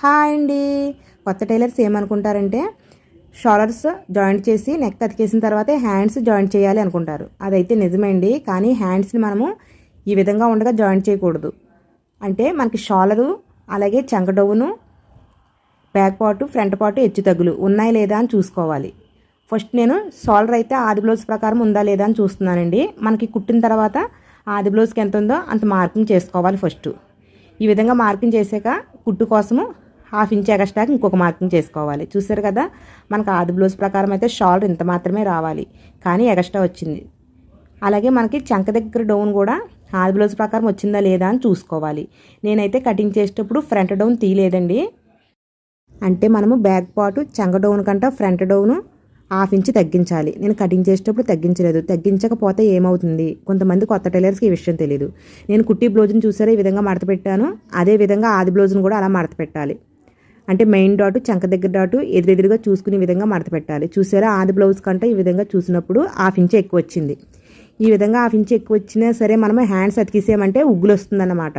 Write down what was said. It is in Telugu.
హాయ్ అండి. కొత్త టైలర్స్ ఏమనుకుంటారంటే షోల్డర్స్ జాయింట్ చేసి నెక్ అతికేసిన తర్వాతే హ్యాండ్స్ జాయింట్ చేయాలి అనుకుంటారు. అదైతే నిజమే అండి. కానీ హ్యాండ్స్ని మనము ఈ విధంగా ఉండగా జాయింట్ చేయకూడదు. అంటే మనకి షోల్డరు అలాగే చంకడవును బ్యాక్ పార్టు ఫ్రంట్ పార్టు హెచ్చు తగ్గులు ఉన్నాయి లేదా అని చూసుకోవాలి. ఫస్ట్ నేను షోల్డర్ అయితే ఆది బ్లౌజ్ ప్రకారం ఉందా లేదా అని చూస్తున్నానండి. మనకి కుట్టిన తర్వాత ఆది బ్లౌజ్కి ఎంత ఉందో అంత మార్కింగ్ చేసుకోవాలి. ఫస్ట్ ఈ విధంగా మార్కింగ్ చేసాక కుట్టు కోసము 1/2 ఇంచ్ ఎక్స్ట్రాకి ఇంకొక మార్కింగ్ చేసుకోవాలి. చూసారు కదా, మనకు ఆది బ్లౌజ్ ప్రకారం అయితే షోల్డర్ ఇంత మాత్రమే రావాలి, కానీ ఎక్స్ట్రా వచ్చింది. అలాగే మనకి చంక దగ్గర డౌన్ కూడా ఆది బ్లౌజ్ ప్రకారం వచ్చిందా లేదా అని చూసుకోవాలి. నేనైతే కటింగ్ చేసేటప్పుడు ఫ్రంట్ డౌన్ తీయలేదండి. అంటే మనము బ్యాక్ పార్ట్ చంక డౌన్ కంటే ఫ్రంట్ డౌన్ 1/2 ఇంచ్ తగ్గించాలి. నేను కటింగ్ చేసేటప్పుడు తగ్గించలేదు. తగ్గించకపోతే ఏమవుతుంది, కొంతమంది కొత్త టైలర్స్కి ఈ విషయం తెలియదు. నేను కుట్టి బ్లౌజ్ని చూసారా ఈ విధంగా మడత పెట్టాను, అదే విధంగా ఆది బ్లౌజ్ని కూడా అలా మడత పెట్టాలి. అంటే మెయిన్ డాటు చంక దగ్గర డాటు ఎదురెదురుగా చూసుకునే విధంగా మడత పెట్టాలి. చూసారా, ఆది బ్లౌజ్ కంటే ఈ విధంగా చూసినప్పుడు 1/2 ఇంచ్ ఎక్కువ వచ్చింది. ఈ విధంగా 1/2 ఇంచ్ ఎక్కువ వచ్చినా సరే మనము హ్యాండ్స్ అతికిసామంటే ఉగ్గులు వస్తుందన్నమాట.